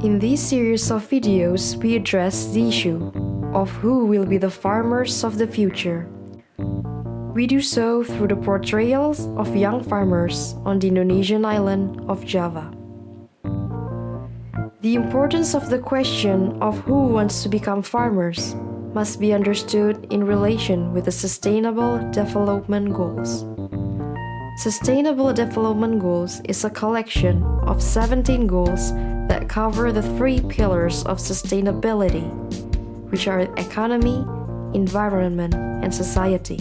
In this series of videos, we address the issue of who will be the farmers of the future. We do so through the portrayals of young farmers on the Indonesian island of Java. The importance of the question of who wants to become farmers must be understood in relation with the Sustainable Development Goals. Sustainable Development Goals is a collection of 17 goals that cover the three pillars of sustainability, which are economy, environment, and society.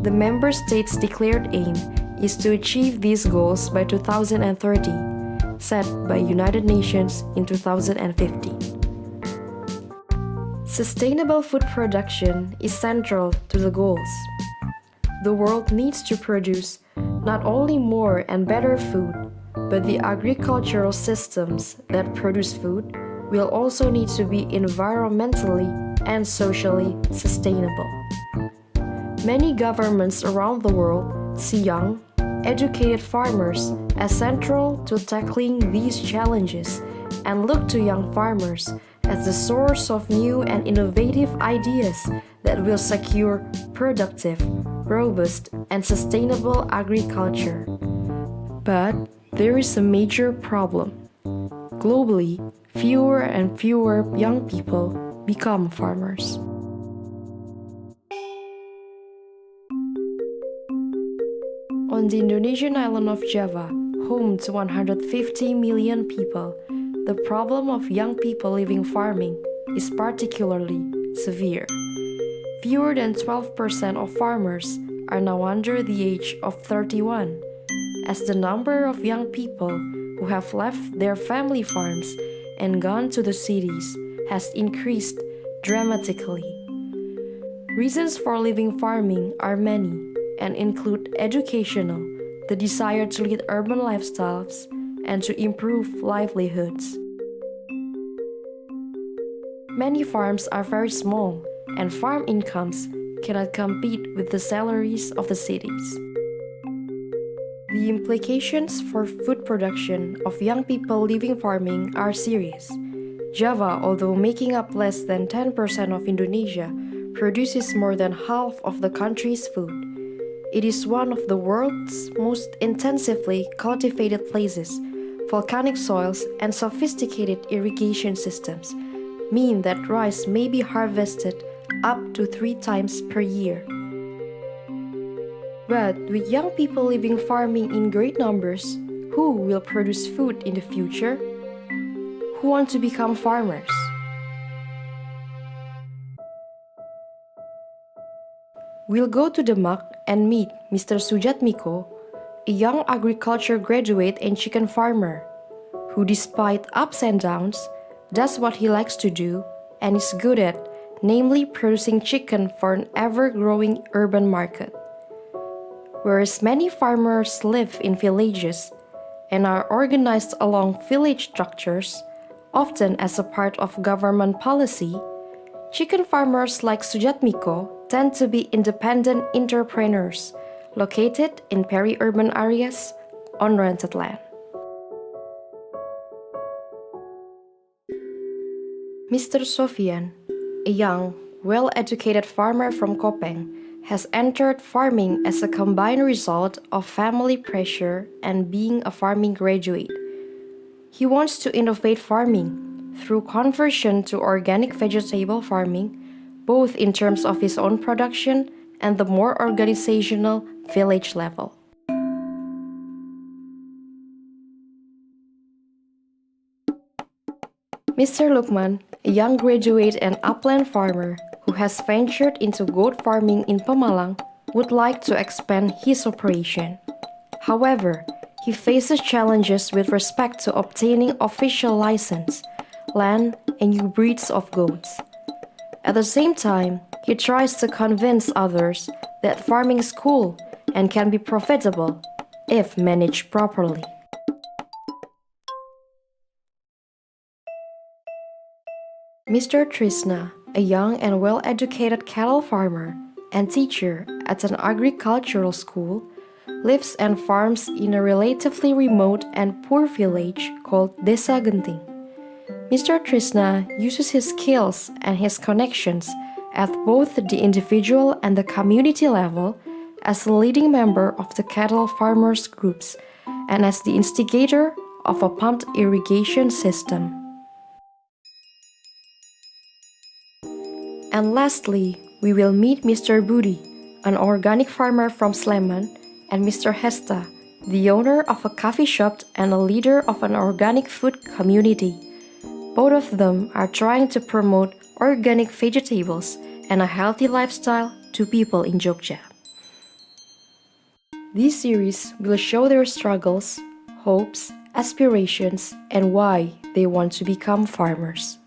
The member states' declared aim is to achieve these goals by 2030, set by United Nations in 2015. Sustainable food production is central to the goals. The world needs to produce not only more and better food, but the agricultural systems that produce food will also need to be environmentally and socially sustainable. Many governments around the world see young, educated farmers as central to tackling these challenges and look to young farmers as the source of new and innovative ideas that will secure productive, robust, and sustainable agriculture. But there is a major problem. Globally, fewer and fewer young people become farmers. On the Indonesian island of Java, home to 150 million people, the problem of young people living farming is particularly severe. Fewer than 12% of farmers are now under the age of 31, as the number of young people who have left their family farms and gone to the cities has increased dramatically. Reasons for leaving farming are many and include educational, the desire to lead urban lifestyles, and to improve livelihoods. Many farms are very small, and farm incomes cannot compete with the salaries of the cities. The implications for food production of young people leaving farming are serious. Java, although making up less than 10% of Indonesia, produces more than half of the country's food. It is one of the world's most intensively cultivated places. Volcanic soils and sophisticated irrigation systems mean that rice may be harvested up to 3 times per year. But with young people living farming in great numbers, who will produce food in the future? Who want to become farmers? We'll go to Demak and meet Mr. Sujatmiko, a young agriculture graduate and chicken farmer, who despite ups and downs, does what he likes to do and is good at, namely producing chicken for an ever-growing urban market. Whereas many farmers live in villages and are organized along village structures, often as a part of government policy, chicken farmers like Sujatmiko tend to be independent entrepreneurs located in peri-urban areas on rented land. Mr. Sofian, a young, well-educated farmer from Kopeng, has entered farming as a combined result of family pressure and being a farming graduate. He wants to innovate farming through conversion to organic vegetable farming, both in terms of his own production and the more organizational village level. Mr. Lukman, a young graduate and upland farmer who has ventured into goat farming in Pemalang, would like to expand his operation. However, he faces challenges with respect to obtaining official license, land, and new breeds of goats. At the same time, he tries to convince others that farming is cool and can be profitable if managed properly. Mr. Trisna, a young and well-educated cattle farmer and teacher at an agricultural school, lives and farms in a relatively remote and poor village called Desa Genting. Mr. Trishna uses his skills and his connections at both the individual and the community level as a leading member of the cattle farmers groups and as the instigator of a pumped irrigation system. And lastly, we will meet Mr. Budi, an organic farmer from Sleman, and Mr. Hesta, the owner of a coffee shop and a leader of an organic food community. Both of them are trying to promote organic vegetables and a healthy lifestyle to people in Jogja. This series will show their struggles, hopes, aspirations, and why they want to become farmers.